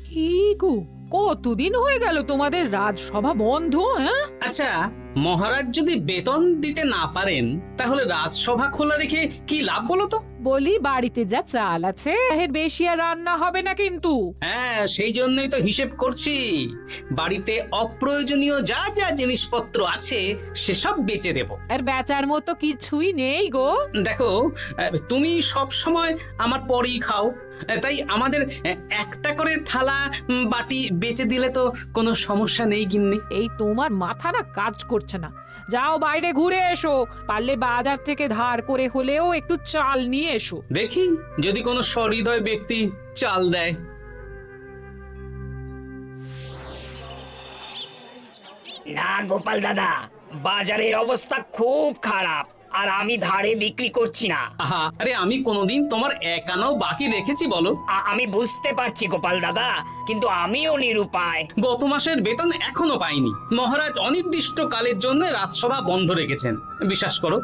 কি গো, কতদিন হয়ে গেল তোমাদের রাজসভা বন্ধ? হ্যাঁ, আচ্ছা, মহারাজ যদি বেতন দিতে না পারেন তাহলে রাজসভা খোলা রেখে কি লাভ বলো তো? বলি বাড়িতে যা চাল আছে এর বেশি আর রান্না হবে না কিন্তু। হ্যাঁ, সেই জন্যই তো হিসেব করছি। বাড়িতে অপ্রয়োজনীয় যা যা জিনিসপত্র আছে সেসব বেচে দেব। আর বেচার মতো কিছুই নেই গো। দেখো, তুমি সব সময় আমার পরেই খাও, তাই আমাদের একটা করে থালা বাটি বেচে দিলে তো কোনো সমস্যা নেই গিন্নি। এই তোমার মাথা না কাজ করছে না। যাও বাইরে ঘুরে এসো, পারলে বাজার থেকে ধার করে হলেও একটু চাল নিয়ে এসো। দেখি যদি কোনো সহৃদয় ব্যক্তি চাল দেয়। না গোপাল দাদা, বাজারের অবস্থা খুব খারাপ, আর আমি ধারে বিক্রি করছি না। আহা, আরে আমি কোনোদিন তোমার একানাও বাকি রেখেছি বলো? আমি বুঝতে পারছি গোপাল দাদা, কিন্তু আমিও নিরুপায়। গত মাসের বেতন এখনো পাইনি। মহারাজ অনির্দিষ্ট কালের জন্য রাজসভা বন্ধ রেখেছেন। বিশ্বাস করো,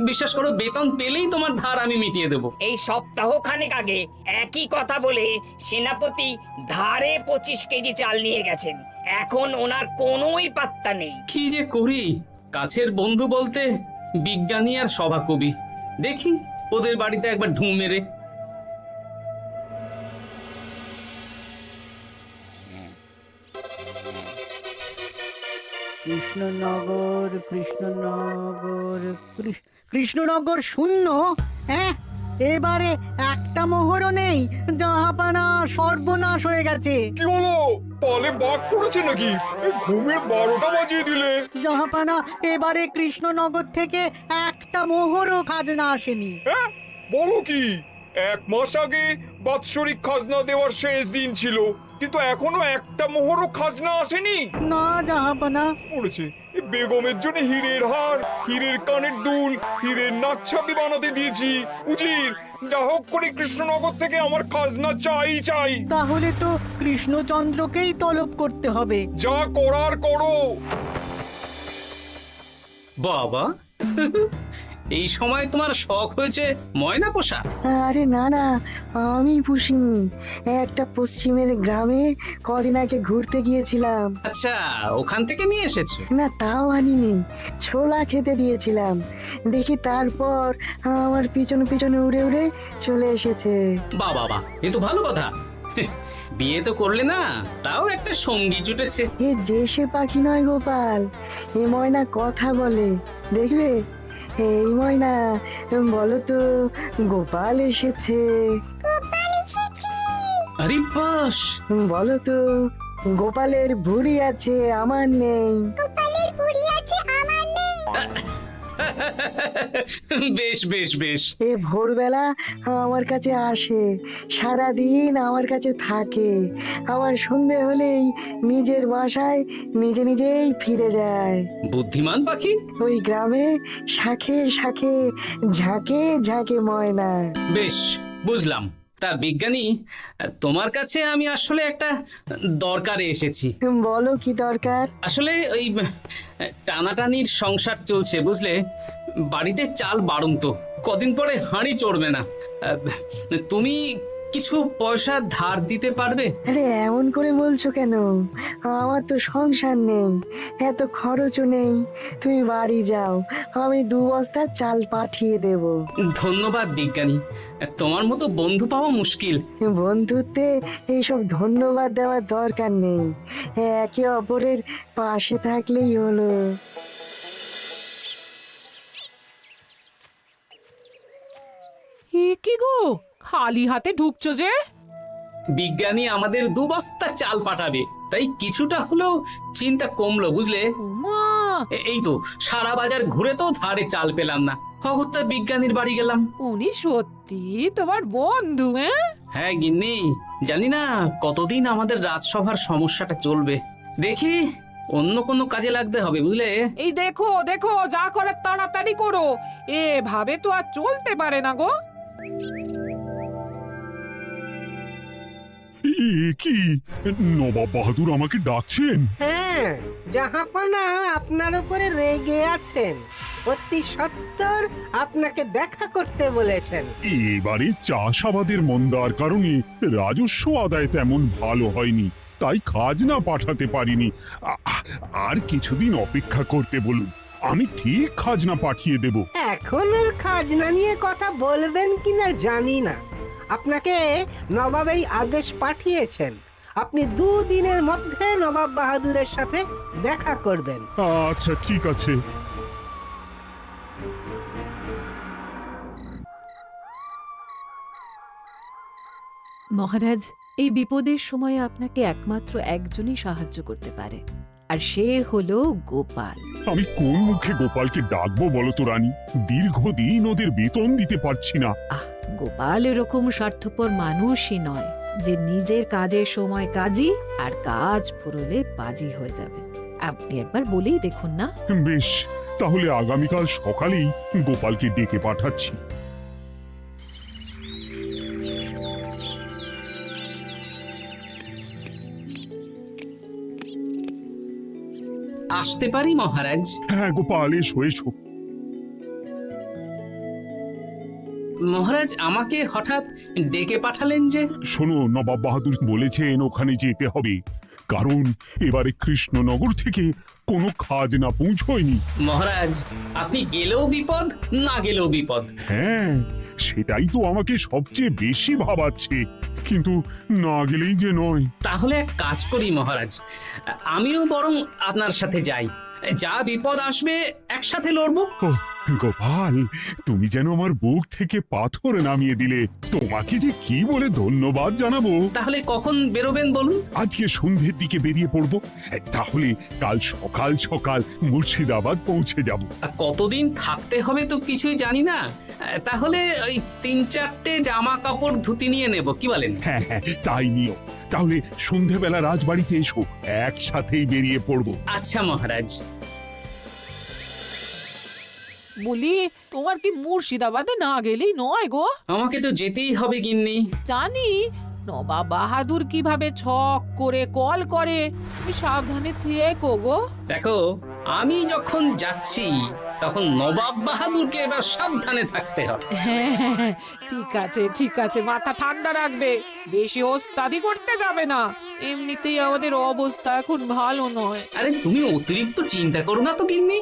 বিশ্বাস করো, বেতন পেলেই তোমার ধার আমি মিটিয়ে দেব। এই সপ্তাহ খানেক আগে একই কথা বলে সেনাপতি ধারে 25 কেজি চাল নিয়ে গেছেন। এখন ওনার কোনোই পাত্তা নেই। কি যে করি, কাছের বন্ধু বলতে বিজ্ঞানী আর সভাকবি। দেখি ওদের বাড়িতে একবার ঢুঁ মেরে। কৃষ্ণনগর কৃষ্ণনগর কৃষ্ণনগর শূন্য। হ্যাঁ, এবারে একটা মোহরও নেই। জাহাপানা সর্বনাশ হয়ে গেছে। কি হলো? পালে বাঘ পড়েছে নাকি? এই ঘুমের 12টা বাজিয়ে দিলে। জাহাপানা, এবারে কৃষ্ণনগর থেকে একটা মোহরও খাজনা আসেনি। হ্যাঁ, বলো কি? 1 মাস আগে বাৎসরিক খাজনা দেওয়ার শেষ দিন ছিল, কিন্তু এখনো একটা মোহরও খাজনা আসেনি। না জাহাপানা। পড়েছে এই বেগমের জন্য হীরের হার, হীরের কানের দুল, হীরের নাকছাবি বানাতে দিয়েছি। উজির, যা হোক করে কৃষ্ণনগর থেকে আমার খাজনা চাই চাই। তাহলে তো কৃষ্ণচন্দ্রকেই তলব করতে হবে। যা করার করো। বাবা, এই সময় তোমার শখ হয়েছে ময়না পোষা? আরে না না, আমি পুষিনি। একটা পশ্চিমের গ্রামে কদিন আগে ঘুরতে গিয়েছিলাম। আচ্ছা, ওখান থেকে নিয়ে এসেছো? না, তাও আনিনি, ছোলা খেতে দিয়েছিলাম। দেখি তারপর আমার পিছনে পিছনে উড়ে উড়ে চলে এসেছে। বাহ বাহ বাহ, এ তো ভালো কথা। বিয়ে তো করলে না, তাও একটা সঙ্গী জুটেছে। এ দেশের পাখি নয় গোপাল, এ ময়না কথা বলে, দেখবে। এই ময়না, বলো তো গোপাল এসেছে। আরে বাস, বলো তো গোপালের ভুঁড়ি আছে আমার নেই। বেশ বেশ বেশ। এ ভোরবেলা আমার কাছে আসে, সারাদিন আমার কাছে থাকে, আবার সন্ধে হলেই নিজের বাসায় নিজে নিজেই ফিরে যায়। বুদ্ধিমান পাখি। ওই গ্রামে শাখে শাখে ঝাঁকে ঝাঁকে ময়না। বেশ, বুঝলাম। তা বিজ্ঞানী, তোমার কাছে আমি আসলে একটা দরকারে এসেছি। বলো কি দরকার? আসলে ওই টানাটানির সংসার চলছে, বুঝলে। বাড়িতে চাল বাড়ন্ত, কদিন পরে হাঁড়ি চড়বে না। তুমি কিছু পয়সা ধার দিতে পারবে? আরে এমন করে বলছো কেন? আমার তো সংসার নেই, এত খরচও নেই। তুমি বাড়ি যাও, আমি 2 বস্তা চাল পাঠিয়ে দেব। ধন্যবাদ বিজ্ঞানী, তোমার মতো বন্ধু পাওয়া মুশকিল। বন্ধুত্বে এইসব ধন্যবাদ দেওয়ার দরকার নেই, একে অপরের পাশে থাকলেই হলো। এ কি গো, খালি হাতে ঢুকছো যে? বিজ্ঞানী আমাদের 2 বস্তা চাল পাঠাবে, তাই কিছুটা হলেও চিন্তা কমলো, বুঝলে। ওমা, এই তো সারা বাজার ঘুরে তো ধারে চাল পেলাম না, অগত্যা বিজ্ঞানীর বাড়ি গেলাম। উনি সত্যি তোমার বন্ধু? হ্যাঁ গিন্নি, জানি না কতদিন আমাদের রাজসভার সমস্যাটা চলবে। দেখি অন্য কোনো কাজে লাগতে হবে, বুঝলে। এই দেখো দেখো, যা করার তাড়াতাড়ি করো, এভাবে তো আর চলতে পারে না গো। কি নবাব বাহাদুর আমাকে ডাকছেন? হ্যাঁ, জাহাপনা আপনার উপরে রেগে আছেন। অতি সত্য উত্তর আপনাকে দেখা করতে বলেছেন। এবারে চাষাবাদের মন্দার কারণে রাজস্ব আদায় তেমন ভালো হয়নি, তাই খাজনা পাঠাতে পারিনি। আর কিছুদিন অপেক্ষা করতে বলুন, আমি ঠিক খাজনা পাঠিয়ে দেব। এখন আর খাজনা নিয়ে কথা বলবেন কিনা জানি না। আপনাকে নবাব এই আদেশ পাঠিয়েছেন, আপনি 2 দিনের মধ্যে নবাব বাহাদুরের সাথে দেখা করবেন। আচ্ছা ঠিক আছে। মহারাজ, এই বিপদের সময়ে আপনাকে একমাত্র একজনই সাহায্য করতে পারে, আর সে হলো গোপাল। আমি কোন মুখে গোপালকে ডাকবো বলো তো রানী? দীর্ঘদিন ওদের বেতন দিতে পারছি না। গোপাল এরকম স্বার্থপর মানুষই নয় যে নিজের কাজের সময় কাজী আর কাজ ফুরলে বাজি হয়ে যাবে। আপনি একবার বলেই দেখুন না। বেশ, তাহলে আগামীকাল সকালেই গোপালকে ডেকে পাঠাচ্ছি। আসতে পারি মহারাজ? হ্যাঁ গোপাল, এসো এসো। মহারাজ আমাকে হঠাৎ ডেকে পাঠালেন যে? শোনো, নবাব বাহাদুর বলেছেন ওখানে যেতে হবে, কারণ এবারে কৃষ্ণনগর থেকে কোনো খাজনা পৌঁছয়নি। মহারাজ, আপনি গেলেও বিপদ, না গেলেও বিপদ। হ্যাঁ, সেটাই তো আমাকে সবচেয়ে বেশি ভাবাচ্ছে, কিন্তু না গেলেই যে নয়। তাহলে এক কাজ করি মহারাজ, আমিও বরং আপনার সাথে যাই। যা বিপদ আসবে একসাথে লড়বো। ও গোপাল, তুমি যেন আমার বুক থেকে পাথর নামিয়ে দিলে। তোমাকে যে কি বলে ধন্যবাদ জানাবো। তাহলে কখন বেরোবেন বলুন? আজকে সন্ধ্যের দিকে বেরিয়ে পড়বো, তাহলে কাল সকাল সকাল মুর্শিদাবাদ পৌঁছে যাব। আর কতদিন থাকতে হবে তো কিছুই জানি না, তাহলে ওই 3-4টে জামা কাপড় ধুতি নিয়ে নেব, কি বলেন? হ্যাঁ হ্যাঁ, তাই নিও। তাহলে সন্ধ্যেবেলা রাজবাড়িতে এসো, একসাথেই বেরিয়ে পড়বো। আচ্ছা মহারাজ। বলি, তোমার কি মুর্শিদাবাদে না গেলেই নয় গো? আমাকে তো যেতেই হবে গিন্নি। জানি নবাব বাহাদুর কিভাবে ছক করে কল করে, তুমি সাবধানে থেকো গো। দেখো, আমি যখন যাচ্ছি তখন নবাব বাহাদুরকে এবার সাবধানে থাকতে হবে। হ্যাঁ, ঠিক আছে ঠিক আছে, মাথা ঠান্ডা রাখবে, বেশি ওস্তাদি করতে যাবে না। এমনিতেই আমাদের অবস্থা এখন ভালো নয়। আরে তুমি অতিরিক্ত চিন্তা করো না তো গিন্নি।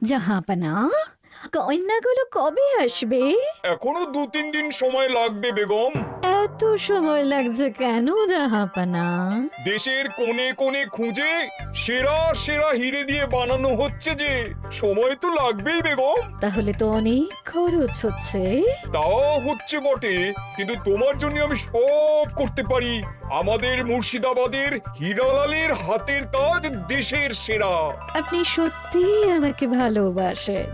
জাহাপনা, কন্যাগুলো কবে আসবে? এখনো 2-3 দিন সময় লাগবে বেগম। এত সময় লাগছে কেন জাহাপনা? দেশের কোণে কোণে খুঁজে সেরা সেরা হিরে দিয়ে বানানো হচ্ছে যে, সময় তো লাগবেই বেগম। তাহলে তো অনেক খরচ হচ্ছে। তাও হচ্ছে বটে, কিন্তু তোমার জন্য আমি সব করতে পারি। আমাদের মুর্শিদাবাদের হীরালালের হাতের কাজ দেশের সেরা। আপনি সত্যি আমাকে ভালোবাসেন,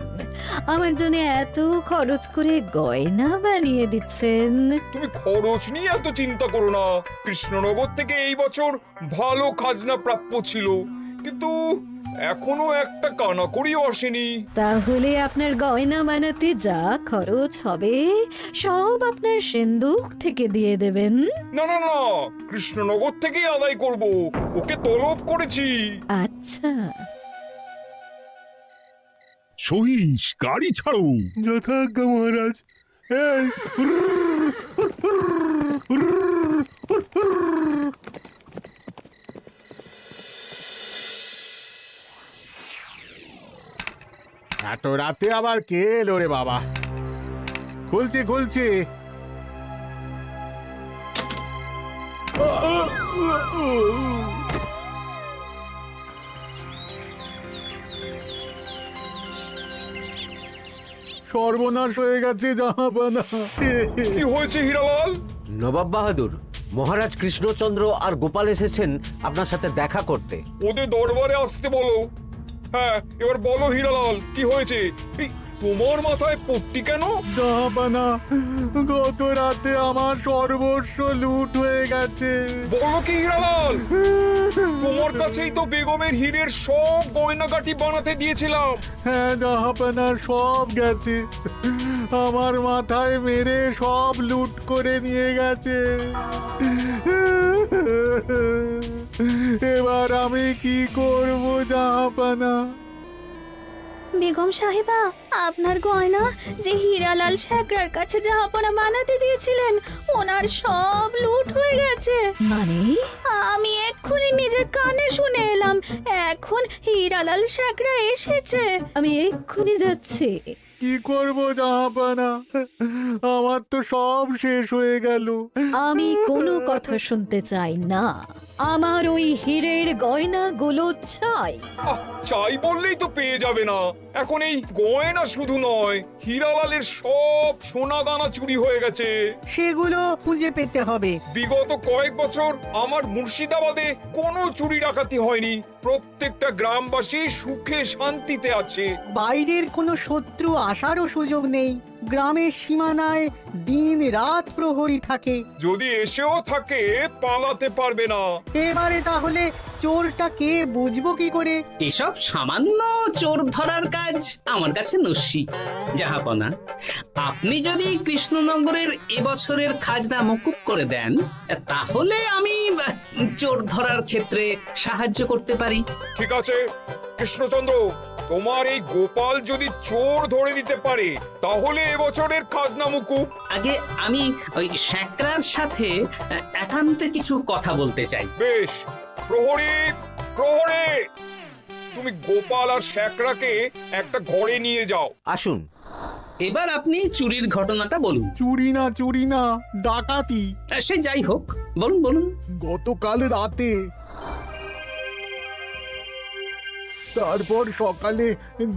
আমার জন্য এত খরচ করে গয়না বানিয়ে দিচ্ছেন। তুমি খরচ নিয়ে এত চিন্তা করো না। কৃষ্ণনগর থেকে এই বছর ভালো খাজনা প্রাপ্য ছিল, কিন্তু এখনো একটা কানাকড়িও আসেনি। তাহলে আপনার গয়না বানাতে যা খরচ হবে সব আপনার সিন্দুক থেকে দিয়ে দেবেন। না না না, কৃষ্ণনগর থেকেই আদায় করব, ওকে তলব করেছি। আচ্ছা, সহিস, গাড়ি ছাড়ো। যথাজ্ঞা মহারাজ। এই এত রাতে আবার কে এলো রে বাবা? খুলছে খুলছে। সর্বনাশ হয়ে গেছে জাহাপানা। কি হয়েছে হীরালাল? নবাব বাহাদুর, মহারাজ কৃষ্ণচন্দ্র আর গোপাল এসেছেন আপনার সাথে দেখা করতে। ওদের দরবারে আসতে বলো। হ্যাঁ, এবার বলো হীরালাল, কি হয়েছে? এই, তোমার মাথায় পট্টি কেন? জাহাপানা, গত রাতে আমার সর্বস্ব লুট হয়ে গেছে। বলো কি হীরালাল? তোমার কাছেই তো বেগমের হীরের সব গয়নাগাটি বানাতে দিয়েছিলাম। হ্যাঁ জাহাপানা, সব গেছে। আমার মাথায় মেরে সব লুট করে নিয়ে গেছে। এবার আমি কি করব জাহাপানা? বেগম সাহেবা, আপনার গয়না যে হীরালাল শেখরার কাছে জাহাপনা বানাতে দিয়েছিলেন, ওনার সব লুট হয়ে গেছে। মানে? আমি এক্ষুনি নিজের কানে শুনে এলাম, এখন হীরালাল শেখরা এসেছে। আমি এক্ষুনি যাচ্ছি। কি করবো জাহাপানা, আমার তো সব শেষ হয়ে গেল। আমি কোনো কথা শুনতে চাই না, আমার ওই হীরের গয়নাগুলো চাই। চাই বললেই তো পেয়ে যাবে না। এখন এই গয়না শুধু নয়, হীরালালের সব সোনা দানা চুরি হয়ে গেছে। সেগুলো খুঁজে পেতে হবে। বিগত কয়েক বছর আমার মুর্শিদাবাদে কোনো চুরি ডাকাতি হয়নি। প্রত্যেকটা গ্রামবাসী সুখে শান্তিতে আছে। বাইরের কোনো শত্রু আসারও সুযোগ নেই। গ্রামের সীমানায় দিন রাত প্রহরী থাকে। যদি এসেও থাকে পালাতে পারবে না। এবারে তাহলে চোরটা কে বুঝবো কি করে? এসব সামান্য চোর ধরার কাজ আমার কাছে নস্যি। জাহাপনা, আপনি যদি কৃষ্ণনগরের এবছরের খাজনা মকুব করে দেন, তাহলে আমি চোর ধরার ক্ষেত্রে সাহায্য করতে পারি। ঠিক আছে কৃষ্ণচন্দ্র, তোমার এই গোপাল যদি চোর ধরে দিতে পারে তাহলে এবছরের খাজনা মুকুব। আগে আমি ওই শেখরার সাথে একান্তে কিছু কথা বলতে চাই। বেশ, প্রহরী প্রহরী, তুমি গোপাল আর শেখরাকে একটা ঘরে নিয়ে যাও। আসুন। এবার আপনি চুরির ঘটনাটা বলুন। চুরি না, ডাকাতি। সে যাই হোক, বলুন বলুন। গতকাল রাতে, তারপর সকালে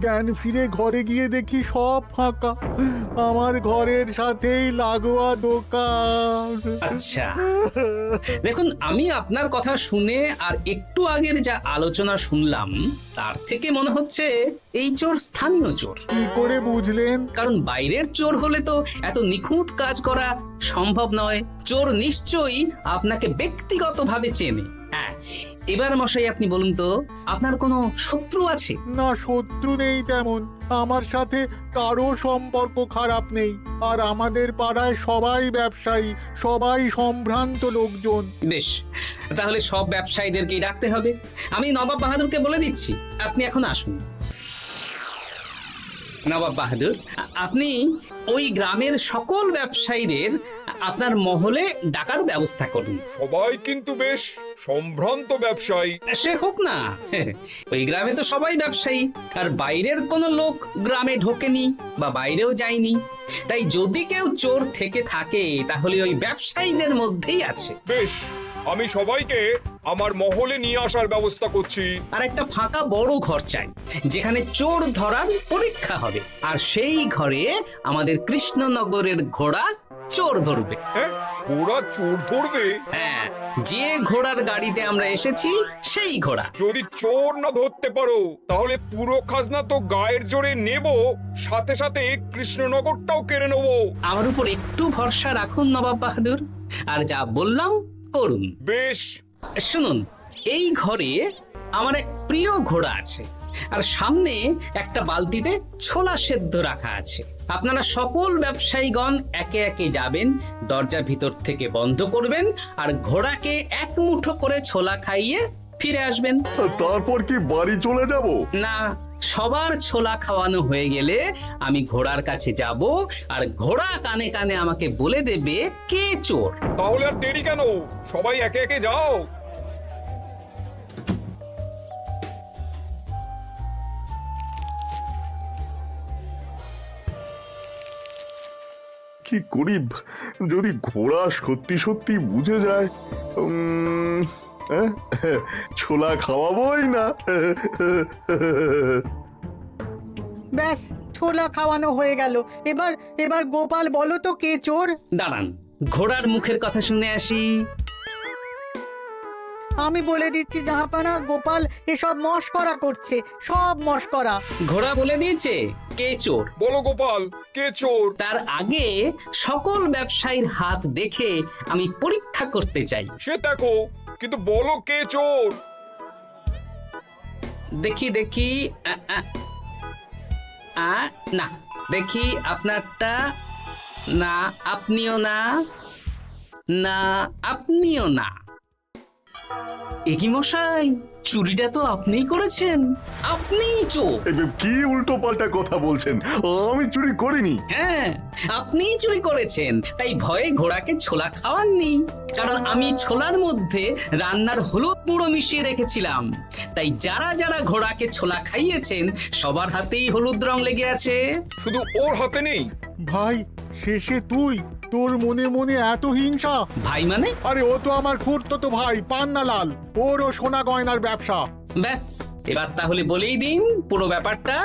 জ্ঞান ফিরে ঘরে গিয়ে দেখি সব ফাঁকা। আমার ঘরের সাথেই লাগোয়া দোকান। আচ্ছা, দেখুন, আমি আপনার কথা শুনে আর একটু আগের যা আলোচনা শুনলাম তার থেকে মনে হচ্ছে এই চোর স্থানীয় চোর। কি করে বুঝলেন? কারণ বাইরের চোর হলে তো এত নিখুঁত কাজ করা সম্ভব নয়। চোর নিশ্চয়ই আপনাকে ব্যক্তিগতভাবে চেনে। হ্যাঁ, এবার মশাই আপনি বলুন তো, আপনার কোনো শত্রু আছে? না, শত্রু নেই তেমন। আমার সাথে কারো সম্পর্ক খারাপ নেই। আর আমাদের পাড়ায় সবাই ব্যবসায়ী, সবাই সম্ভ্রান্ত লোকজন। বেশ, তাহলে সব ব্যবসায়ীদেরকেই রাখতে হবে। আমি নবাব বাহাদুরকে বলে দিচ্ছি, আপনি এখন আসুন। নবাব বাহাদুর, আপনি ওই গ্রামের সকল ব্যবসায়ীদের আপনার মহলে ডাকার ব্যবস্থা করুন। সবাই কিন্তু বেশ সম্ভ্রান্ত ব্যবসায়ী। সে হোক না, ওই গ্রামে তো সবাই ব্যবসায়ী, আর বাইরের কোনো লোক গ্রামে ঢোকেনি বা বাইরেও যায়নি। তাই যদি কেউ চোর থেকে থাকে তাহলে ওই ব্যবসায়ীদের মধ্যেই আছে। বেশ, আমি সবাইকে আমার মহলে নিয়ে আসার ব্যবস্থা করছি। আর একটা ফাঁকা বড় ঘর চাই, যেখানে চোর ধরার পরীক্ষা হবে। আর সেই ঘরে আমাদের কৃষ্ণনগরের ঘোড়া চোর ধরবে। হ্যাঁ, ঘোড়া চোর ধরবে? হ্যাঁ, যে ঘোড়ার গাড়িতে আমরা এসেছি সেই ঘোড়া। যদি চোর না ধরতে পারো তাহলে পুরো খাজনা তো গায়ের জোরে নেব, সাথে সাথে কৃষ্ণনগরটাও কেড়ে নেব। আমার উপর একটু ভরসা রাখুন নবাব বাহাদুর, আর যা বললাম করুন। বেশ, শুনুন, এই ঘরে আমার এক প্রিয় ঘোড়া আছে, আর সামনে একটা বালতিতে ছোলা সেদ্ধ রাখা আছে। আপনারা সকল ব্যবসায়ীগণ একে একে যাবেন, দরজা ভিতর থেকে বন্ধ করবেন, আর ঘোড়াকে এক মুঠো করে ছোলা খাইয়ে ফিরে আসবেন। তারপর কি বাড়ি চলে যাব? না, সবার ছোলা খাওয়ানো হয়ে গেলে আমি ঘোড়ার কাছে যাব, আর ঘোড়া কানে কানে আমাকে বলে দেবে কে চোর। তাহলে আর দেরি কেন, সবাই একে একে যাও। কি করি যদি ঘোড়া সত্যি সত্যি বুঝে যায়? ছোলা খাওয়াবোই না। ব্যাস, ছোলা খাওয়ানো হয়ে গেল। এবার গোপাল বলো তো কে চোর? দাঁড়ান, ঘোড়ার মুখের কথা শুনে আসি। আমি বলে দিচ্ছি জাহাপানা, গোপাল এসব মশকরা করছে, সব মশকরা। ঘোড়া বলে দিয়েছে কে চোর। বলো গোপাল, কে চোর? তার আগে সকল ব্যবসায়ীর হাত দেখে আমি পরীক্ষা করতে চাই। সে দেখো, কিন্তু বলো কে চোর? দেখি দেখি, না, দেখি আপনারটা। না, আপনিও না। না, আপনিও না। একি মশাই, চুরিটা তো আপনিই করেছেন, আপনিই চোর। কি উল্টো পাল্টা কথা বলছেন? আমি চুরি করিনি। হ্যাঁ, আপনিই চুরি করেছেন, তাই ভয়ে ঘোড়াকে ছোলা খাওয়াননি। কারণ আমি ছোলার মধ্যে রান্নার হলুদ গুঁড়ো মিশিয়ে রেখেছিলাম, তাই যারা যারা ঘোড়াকে ছোলা খাইয়েছেন সবার হাতেই হলুদ রং লেগে আছে। শুধু ওর হাতে নেই। ভাই, শেষে তুই? তোর মনে মনে এত হিংসা? ভাই মানে? আরে ও তো আমার খুড়তো ভাই পান্নালাল, ওরও সোনা গয়নার ব্যবসা। ব্যাস, এবার তাহলে বলেই দিন পুরো ব্যাপারটা,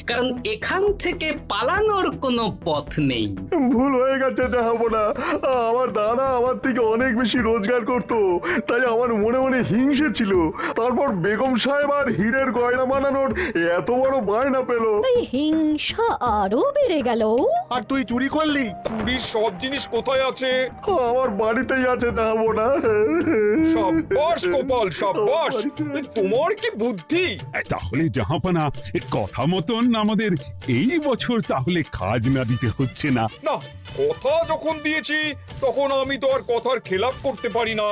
কারণ এখান থেকে পালানোর কোনো পথ নেই। ভুল হয়ে গেছে দেখাবো না। আমার দাদা আমার থেকে অনেক বেশি রোজগার করতো, তাই আমার মনে মনে হিংসে ছিল। তারপর বেগম সাহেব আর হীরের গয়না বানানোর এত বড় বায়না পেল, তাই হিংসা আরো বেড়ে গেল। আর তুই চুরি করলি? চুরির সব জিনিস কোথায় আছে? আমার বাড়িতেই আছে দেখাবো না। সাব্বাস গোপাল, সাব্বাস। তোমার কি বুদ্ধি! তাহলে জাহাপানা, কথা মতন আমাদের এই বছর তাহলে খাজনা দিতে হচ্ছে না। না, কথা যখন দিয়েছি তখন আমি তো আর কথার খেলাপ করতে পারি না।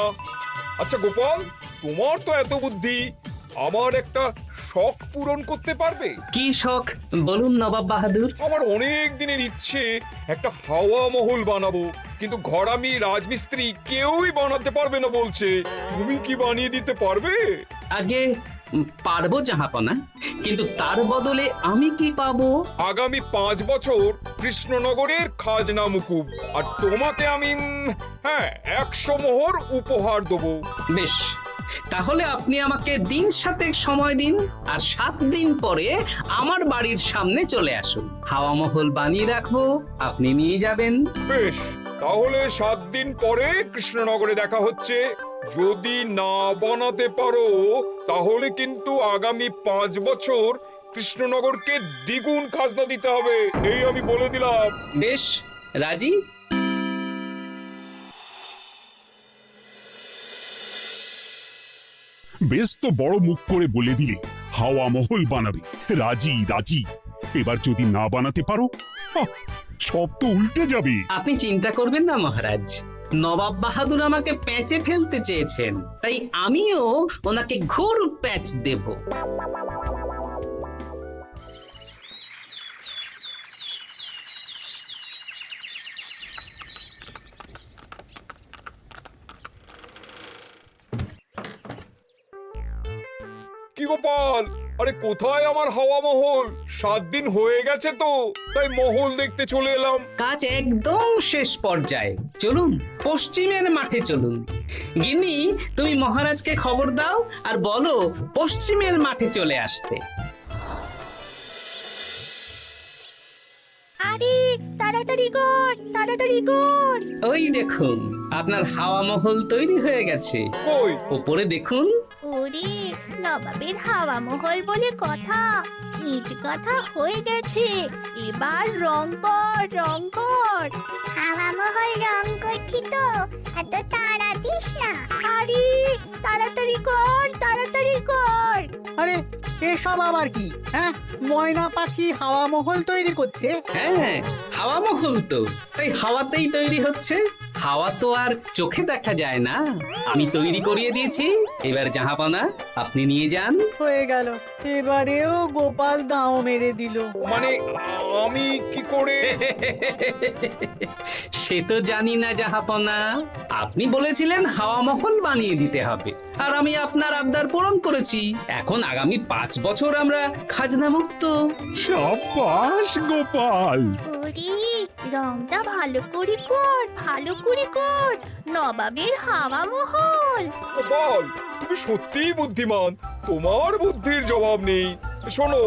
আচ্ছা গোপাল, তোমার তো এত বুদ্ধি, আমার একটা শখ পূরণ করতে পারবে? কি শখ বলুন নবাব বাহাদুর। আমার অনেক দিনের ইচ্ছে একটা হাওয়া মহল বানাবো, কিন্তু ঘরামি রাজমিস্ত্রি কেউই বানাতে পারবে না বলছে। তুমি কি বানিয়ে দিতে পারবে? আগে পারবো জাহাপনা, কিন্তু তার বদলে আমি কি পাবো? আগামী 5 বছর কৃষ্ণনগরের খাজনা মুকুব, আর তোমাকে আমি 100 মোহর উপহার দেবো। বেশ, তাহলে আপনি আমাকে দিন 7 সময় দিন, আর 7 দিন পরে আমার বাড়ির সামনে চলে আসুন। হাওয়া মহল বানিয়ে রাখবো, আপনি নিয়ে যাবেন। বেশ, তাহলে 7 দিন পরে কৃষ্ণনগরে দেখা হচ্ছে। যদি না বানাতে পারো তাহলে কিন্তু আগামী 5 বছর কৃষ্ণনগরকে দ্বিগুণ খাজনা দিতে হবে, এই আমি বলে দিলাম। বেশ, রাজি। বেশ তো বড় মুখ করে বলে দিলে হাওয়া মহল বানাবে। রাজি রাজি। এবার যদি না বানাতে পারো, সব তো উল্টে যাবে। আপনি চিন্তা করবেন না মহারাজ, নবাব বাহাদুর আমাকে প্যাঁচে ফেলতে চেয়েছেন, তাই আমিও ওনাকে ঘোর প্যাঁচ দেব। কি গোপাল, আরে কোথায় আমার হাওয়া মহল? 7 দিন হয়ে গেছে তো, তাই মহল দেখতে চলে এলাম। কাজ একদম শেষ পর্যায়ে, চলুন পশ্চিমের মাঠে চলুন। গিন্নি, তুমি মহারাজকে খবর দাও আর বলো পশ্চিমের মাঠে চলে আসতে। আরে তাড়াতাড়ি কর, তাড়াতাড়ি কর। ওই দেখুন, আপনার হাওয়া মহল তৈরি হয়ে গেছে। কই? ওপরে দেখুন। ওরে, নবাবের হাওয়া মহল বলে কথা, ইট কথা হয়ে গেছে। এবার রং কর, রং কর। হাওয়া মহল রং করছি তো, এত তাড়া দিস না। আরে তাড়াতাড়ি কর, তাড়াতাড়ি কর। আরে এসব আবার কি? ময়না পাখি হাওয়া মহল তৈরি করছে? হ্যাঁ, হাওয়া মহল তো, তাই হাওয়াতেই তৈরি হচ্ছে। হাওয়া তো আর চোখে দেখা যায় না, আমি তৈরি করিয়ে দিয়েছি। এবার জাহাপানা আপনি নিয়ে যান। হয়ে গেল, এবারেও গোপাল দাও মেরে দিল। মানে আমি কি করে? সে তো জানি না জাহাপনা, আপনি বলেছিলেন হাওয়া মহল বানিয়ে দিতে হবে, আর আমি আপনার আবদার পূরণ করেছি। এখন আগামী 5 বছর আমরা খাজনা মুক্ত। সাব্বাস গোপাল। ওরে, রংটা ভালো করে কর, ভালো করে কর। নবাবের হাওয়া মহল। গোপাল, তুমি সত্যিই বুদ্ধিমান, তোমার বুদ্ধির জবাব নেই। শোনো,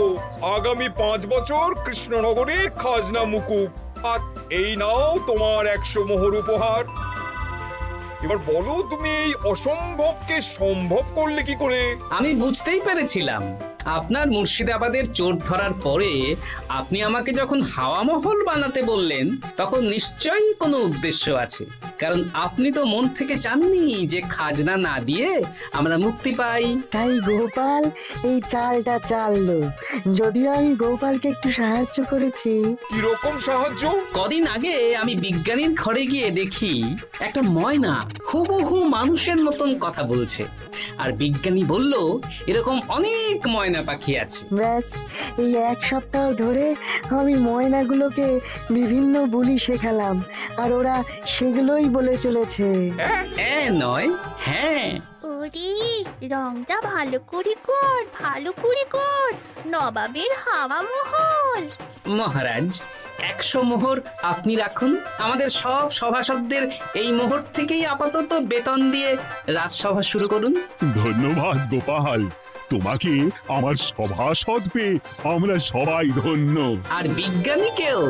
আগামী 5 বছর কৃষ্ণনগরে খাজনা মুকুব, আর এই নাও তোমার 100 মোহর উপহার। এবার বলো, তুমি এই অসম্ভবকে সম্ভব করলে কি করে? আমি বুঝতেই পেরেছিলাম, আপনার মুর্শিদাবাদের চোর ধরার পরে আপনি আমাকে যখন হাওয়া মহল বানাতে বললেন, তখন নিশ্চয়ই কোনো উদ্দেশ্য আছে। কারণ আপনি তো মন থেকে চাননি যে খাজনা না দিয়ে আমরা মুক্তি পাই। তাই গোপাল এই চালটা চাললো। যদিও আমি গোপালকে একটু সাহায্য করেছি। কিরকম সাহায্য? কদিন আগে আমি বিজ্ঞানীর ঘরে গিয়ে দেখি একটা ময়না হুবহু মানুষের মতন কথা বলছে, আর বিজ্ঞানী বলল এরকম অনেক ময়না পাখি আছে। ব্যাস এই এক সপ্তাহ ধরে আমি ময়নাগুলোকে বিভিন্ন বুলি শেখালাম আর ওরা সেগুলোই বলে চলেছে। নয়, হ্যাঁ। ওরে রংটা ভালো করে কর, ভালো করে কর, নবাবের হাওয়া মহল। মহারাজ 100 মোহর আপনি রাখুন। আমাদের সব সভাসদদের এই মোহর থেকেই আপাতত বেতন দিয়ে রাজসভা শুরু করুন। ধন্যবাদ গোপাল, তোমাকে আমার সভাসদ পেয়ে আমরা সবাই ধন্য। আর বিজ্ঞানীকেও।